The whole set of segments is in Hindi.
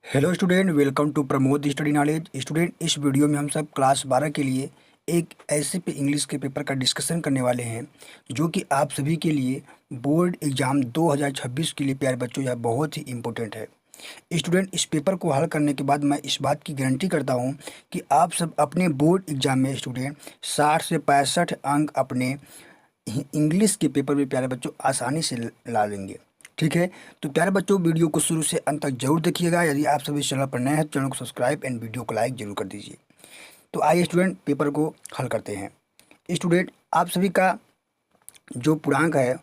Hello student, welcome to Pramod study knowledge. Student, इस वीडियो में हम सब क्लास 12 के लिए एक ऐसे पे इंग्लिश के पेपर का डिस्कशन करने वाले हैं जो कि आप सभी के लिए बोर्ड एग्जाम 2026 के लिए प्यारे बच्चों यह बहुत ही इम्पोर्टेंट है। स्टूडेंट, इस पेपर को हल करने के बाद मैं इस बात की गारंटी करता हूं कि आप सब अपने बोर्ड एग्जाम में स्टूडेंट 60 से 65 अंक अपने इंग्लिश के पेपर में प्यारे बच्चों आसानी से ला लेंगे। ठीक है, तो प्यारे बच्चों वीडियो को शुरू से अंत तक जरूर देखिएगा। यदि आप सभी इस चैनल पर नए हैं तो चैनल को सब्सक्राइब एंड वीडियो को लाइक जरूर कर दीजिए। तो आइए स्टूडेंट पेपर को हल करते हैं। स्टूडेंट, आप सभी का जो पूर्णांक है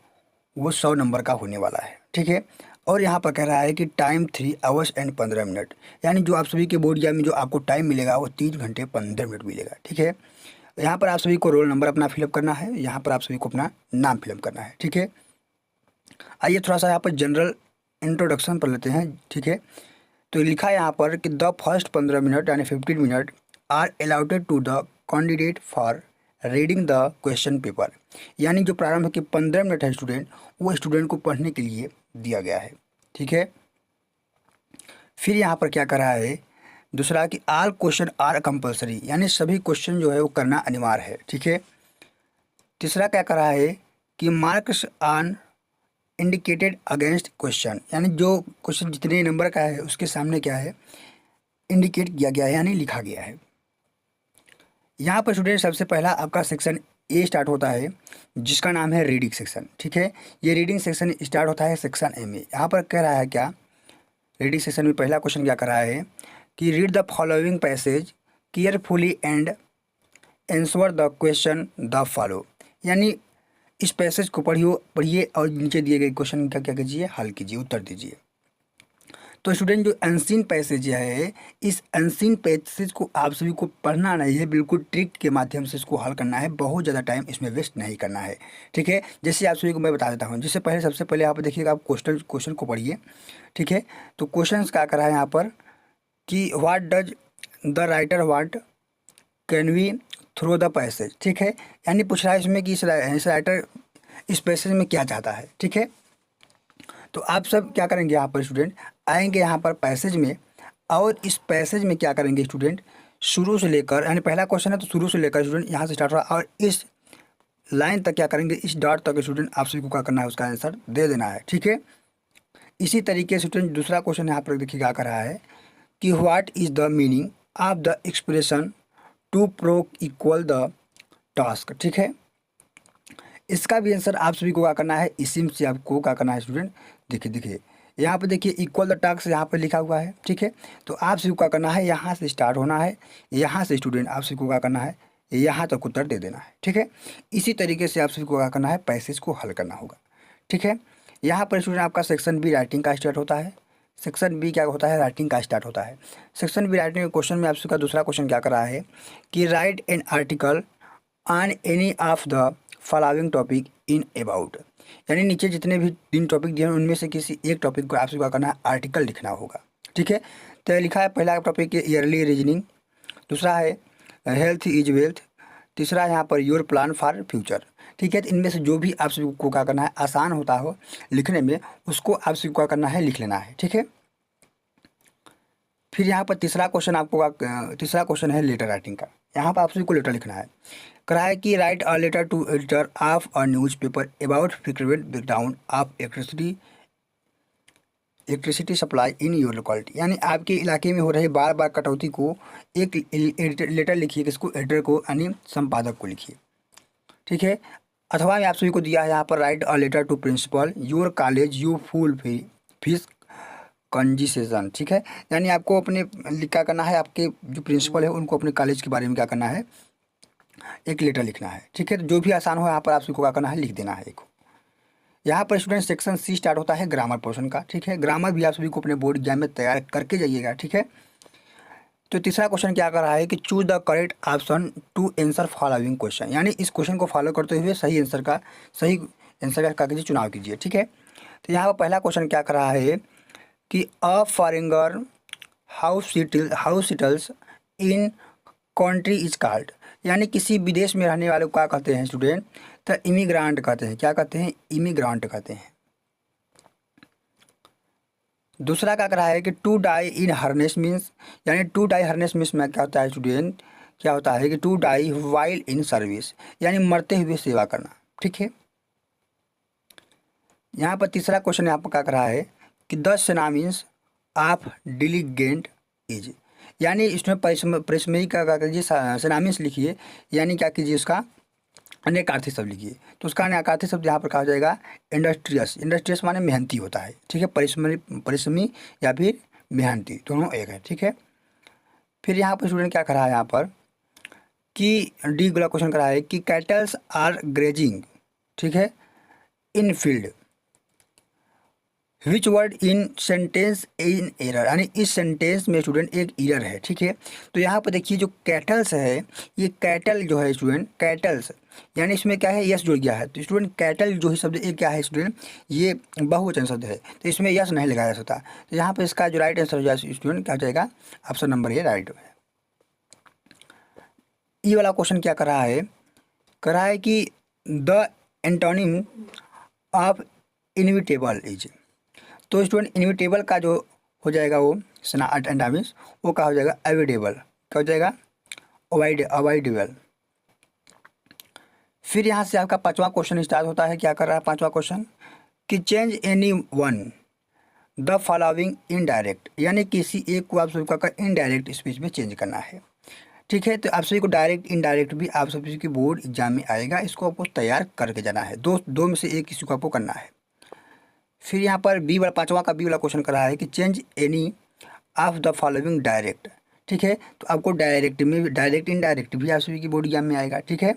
वो 100 नंबर का होने वाला है। ठीक है, और यहाँ पर कह रहा है कि टाइम 3 आवर्स एंड 15 मिनट, यानी जो आप सभी के बोर्ड एग्जाम में जो आपको टाइम मिलेगा वो 3 घंटे 15 मिनट मिलेगा। ठीक है, यहाँ पर आप सभी को रोल नंबर अपना फिलअप करना है, यहाँ पर आप सभी को अपना नाम फिलअप करना है। ठीक है, आइए थोड़ा सा यहाँ पर जनरल इंट्रोडक्शन पढ़ लेते हैं। ठीक है, तो लिखा है यहाँ पर कि द फर्स्ट 15 मिनट यानी 15 minute are allotted to the candidate for reading the question paper, यानी जो प्रारंभ के 15 मिनट है स्टूडेंट वो स्टूडेंट को पढ़ने के लिए दिया गया है। ठीक है, फिर यहाँ पर क्या करा है दूसरा कि आल क्वेश्चन आर कंपलसरी, यानी सभी क्वेश्चन जो है वो करना अनिवार्य है। ठीक है, तीसरा क्या करा है कि marks on indicated against question, यानी जो क्वेश्चन जितने नंबर का है उसके सामने क्या है इंडिकेट किया गया है यानी लिखा गया है। यहाँ पर स्टूडेंट सबसे पहला आपका सेक्शन ए स्टार्ट होता है जिसका नाम है रीडिंग सेक्शन। ठीक है, ये रीडिंग सेक्शन स्टार्ट होता है सेक्शन ए में। यहाँ पर कह रहा है क्या, रीडिंग सेक्शन में पहला क्वेश्चन क्या कर रहा है कि read the following passage carefully and answer the question the follow, यानी इस पैसेज को पढ़िए और नीचे दिए गए क्वेश्चन का क्या कीजिए हल कीजिए, उत्तर दीजिए। तो स्टूडेंट जो अनसीन पैसेज है इस अनसीन पैसेज को आप सभी को पढ़ना नहीं है, बिल्कुल ट्रिक के माध्यम से इसको हल करना है, बहुत ज़्यादा टाइम इसमें वेस्ट नहीं करना है। ठीक है, जैसे आप सभी को मैं बता देता हूँ। जिससे पहले सबसे पहले आप देखिएगा, आप क्वेश्चन को पढ़िए। ठीक है, तो क्वेश्चन क्या करा है यहाँ पर कि what does the writer want can we through the passage. ठीक है, यानी पूछ रहा है इसमें कि इस राइटर इस पैसेज में क्या चाहता है। ठीक है, तो आप सब क्या करेंगे यहाँ पर स्टूडेंट आएंगे यहाँ पर पैसेज में, और इस पैसेज में क्या करेंगे स्टूडेंट शुरू से लेकर, यानी पहला क्वेश्चन है तो शुरू से लेकर स्टूडेंट यहाँ से स्टार्ट हुआ और इस लाइन तक क्या करेंगे, इस डॉट तक स्टूडेंट आप सभी को क्या करना है उसका आंसर दे देना है। ठीक है, इसी तरीके से स्टूडेंट दूसरा क्वेश्चन यहाँ पर देखिए क्या कर रहा है कि what is the meaning of the expression to prove equal the task. ठीक है, इसका भी आंसर आप सभी को क्या करना है, इसी से आपको क्या करना है स्टूडेंट, देखिए यहाँ पे देखिए इक्वल द टास्क यहाँ पे लिखा हुआ है। ठीक है, तो आप सभी को क्या करना है, यहाँ से स्टार्ट होना है, यहाँ से स्टूडेंट आप सभी को क्या करना है यहाँ तक उत्तर दे देना है। ठीक है, इसी तरीके से आप सभी को क्या करना है पैसेज को हल करना होगा। ठीक है, यहाँ पर स्टूडेंट आपका सेक्शन बी राइटिंग का स्टार्ट होता है। सेक्शन बी क्या होता है, राइटिंग का स्टार्ट होता है। सेक्शन बी राइटिंग के क्वेश्चन में आप सभी का दूसरा क्वेश्चन क्या कर रहा है कि right an article on any of the following topic in about, यानी नीचे जितने भी 3 टॉपिक दिए हैं उनमें से किसी एक टॉपिक को आपसे क्या करना है आर्टिकल लिखना होगा। ठीक है, तो लिखा है पहला टॉपिक है ईयरली रीजनिंग, दूसरा है हेल्थ इज वेल्थ, तीसरा यहाँ per your plan for future. ठीक है, तो इनमें से जो भी आप सभी को क्या करना है आसान होता हो लिखने में उसको आप सभी को क्या करना है लिख लेना है। ठीक है, फिर यहाँ पर तीसरा क्वेश्चन है लेटर राइटिंग का। यहाँ पर आप सभी को लेटर लिखना है। करा है कि write a letter to editor of a newspaper about frequent breakdown of electricity supply in your locality, यानी आपके इलाके में हो रहे बार बार कटौती को एक लेटर लिखिए, किसको, एडिटर को यानी संपादक को लिखिए। ठीक है, अथवा मैं आप सभी को दिया है यहाँ पर write a letter to principal your college you full fees concession. ठीक है, यानी आपको अपने क्या करना है, आपके जो प्रिंसिपल है उनको अपने कॉलेज के बारे में क्या करना है एक लेटर लिखना है। ठीक है, तो जो भी आसान हो यहाँ पर आप सबको क्या करना है लिख देना है एक। यहाँ पर स्टूडेंट सेक्शन सी स्टार्ट होता है ग्रामर पोर्शन का। ठीक है, ग्रामर भी आप सभी को अपने बोर्ड एग्जाम में तैयार करके जाइएगा। ठीक है, तो तीसरा क्वेश्चन क्या कर रहा है कि choose the correct option to answer following question, यानी इस क्वेश्चन को फॉलो करते हुए सही आंसर का कीजिए, चुनाव कीजिए। ठीक है, तो यहाँ पर पहला क्वेश्चन क्या कर रहा है कि a foreigner house settles in country is called, यानी किसी विदेश में रहने वाले को क्या कहते हैं स्टूडेंट, तो इमिग्रांट कहते हैं। क्या कहते हैं, इमिग्रांट कहते हैं। दूसरा क्या कर रहा है कि to die in harness means, यानी टू डाई हार्नेस मीन्स में क्या होता है स्टूडेंट, क्या होता है कि to die while in service, यानी मरते हुए सेवा करना। ठीक है, यहाँ पर तीसरा क्वेश्चन यहाँ पर क्या कर रहा है कि द सिनोनिम्स ऑफ डिलीगेंट इज, यानी इसमें परिश्रमी का कीजिए सिनोनिम्स लिखिए, यानी क्या कीजिए उसका अनेकार्थी शब्द लिखिए। तो उसका अनेकार्थी शब्द यहाँ पर कहा जाएगा इंडस्ट्रियस। इंडस्ट्रियस माने मेहनती होता है। ठीक है, परिश्रमी या फिर मेहनती दोनों एक है। ठीक है, फिर यहाँ पर स्टूडेंट क्या करा है यहाँ पर कि डी वाला क्वेश्चन करा है कि कैटल्स आर ग्रेजिंग, ठीक है, in field, which word in sentence in error, यानी इस सेंटेंस में स्टूडेंट एक एरर है। ठीक है, तो यहाँ पर देखिए जो कैटल्स है, ये कैटल जो है स्टूडेंट, कैटल्स यानी इसमें क्या है, यस जुड़ गया है। तो स्टूडेंट कैटल जो है शब्द एक क्या है स्टूडेंट, ये बहुवचन शब्द है, तो इसमें यस नहीं लगाया जा सकता। तो यहाँ पर इसका जो राइट आंसर हो जाए स्टूडेंट क्या हो जाएगा, ऑप्शन नंबर ये राइट है। ये वाला क्वेश्चन क्या कर रहा है, कर रहा है कि the antonym of inevitable is, तो स्टूडेंट इनविटेबल का जो हो जाएगा वो एंटामिस, वो क्या हो जाएगा अवॉइडेबल, क्या हो जाएगा अवॉइडेबल। फिर यहाँ से आपका पांचवा क्वेश्चन स्टार्ट होता है। क्या कर रहा है पांचवा क्वेश्चन कि change any one the following indirect, यानी किसी एक को आप सभी का इनडायरेक्ट स्पीच में चेंज करना है। ठीक है, तो आप सभी को डायरेक्ट इनडायरेक्ट भी आप सभी की बोर्ड एग्जाम में आएगा, इसको आपको तैयार करके जाना है। दो में से एक किसी को आपको करना है। फिर यहाँ पर बी वाला पांचवा का बी वाला क्वेश्चन कर रहा है कि change any of the following direct. ठीक है, तो आपको डायरेक्ट में भी, डायरेक्ट इनडायरेक्ट भी आप सभी की बोर्ड एग्जाम में आएगा। ठीक है,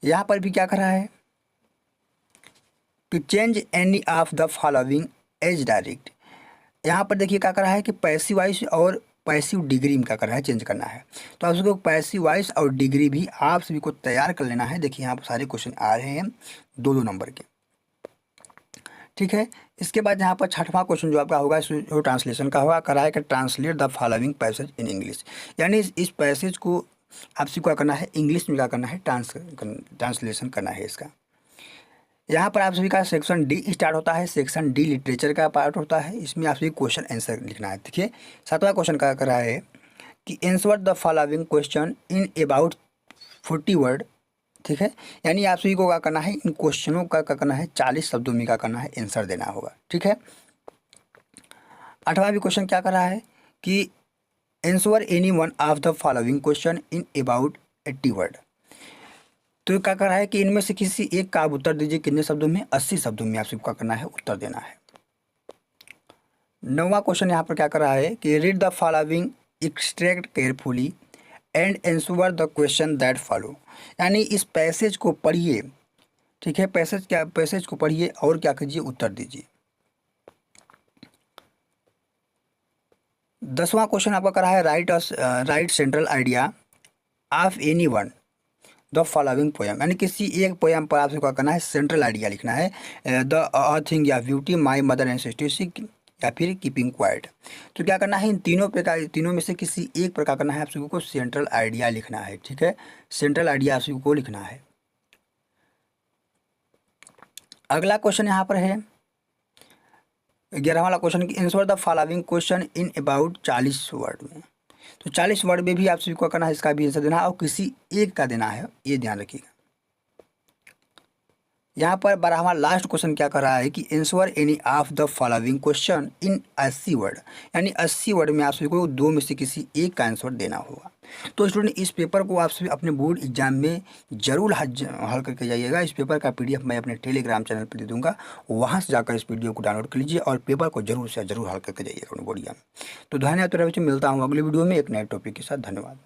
यहाँ पर भी क्या कर रहा है कि change any of the following as direct. यहाँ पर देखिए क्या कर रहा है कि पैसिव वॉइस और पैसिव डिग्री में क्या कर रहा है, चेंज करना है। तो आप सबको पैसिव वॉइस और डिग्री भी आप सभी को तैयार कर लेना है। देखिए यहाँ पर सारे क्वेश्चन आ रहे हैं 2-2 नंबर के। ठीक है, इसके बाद यहाँ पर छठवां क्वेश्चन जो आपका होगा जो ट्रांसलेशन का होगा, करा है कि translate the following passage in English, यानी इस पैसेज को आप सभी को क्या करना है, इंग्लिश में क्या करना है, ट्रांसलेशन करना है इसका। यहाँ पर आप सभी का सेक्शन डी स्टार्ट होता है। सेक्शन डी लिटरेचर का पार्ट होता है, इसमें आप सभी क्वेश्चन आंसर लिखना है। देखिए सातवां क्वेश्चन क्या कर रहा है कि answer the following question in about 40 word. ठीक है, यानी आप सभी को क्या करना है, इन क्वेश्चनों का क्या करना है, 40 शब्दों में क्या करना है, आंसर देना होगा। ठीक है, आठवां भी क्वेश्चन क्या कर रहा है कि answer any one of the following question in about 80 word. तो क्या कर रहा है कि इनमें से किसी एक का आप उत्तर दीजिए, कितने शब्दों में, 80 शब्दों में आप सबको क्या करना है, उत्तर देना है। नौवां क्वेश्चन यहाँ पर क्या कर रहा है कि read the following extract carefully and answer the question that follow, यानी इस पैसेज को पढ़िए। ठीक है, पैसेज को पढ़िए और क्या कीजिए, उत्तर दीजिए। 10वां क्वेश्चन आपका कर रहा है right central idea of any one the following poem, यानी किसी एक पोएम पर आपसे क्या करना है, सेंट्रल आइडिया लिखना है। द थिंग या beauty, my mother and sister या फिर कीपिंग क्वाइट। तो क्या करना है, इन तीनों में से किसी एक पर क्या करना है, आप सभी को सेंट्रल आइडिया लिखना है। ठीक है, सेंट्रल आइडिया आप सभी को लिखना है। अगला क्वेश्चन यहाँ पर है 11वां वाला क्वेश्चन की answer the following question in about 40 word में। तो 40 वर्ड में भी आप सभी को करना है, इसका भी आंसर देना है और किसी एक का देना है, ये ध्यान रखिएगा। यहाँ पर 12वां लास्ट क्वेश्चन क्या कर रहा है कि answer any of the following question in 80 word, यानी 80 वर्ड में आप सभी को 2 में से किसी एक का आंसर देना होगा। तो स्टूडेंट इस पेपर को आप सभी अपने बोर्ड एग्जाम में जरूर हल करके जाइएगा। इस पेपर का PDF मैं अपने टेलीग्राम चैनल पर दे दूंगा, वहाँ से जाकर इस वीडियो को डाउनलोड कर लीजिए और पेपर को जरूर से जरूर हल करके जाइएगा अपने बोर्ड एग्जाम में। तो धन्यवाद, मिलता हूँ अगले वीडियो में एक नए टॉपिक के साथ। धन्यवाद।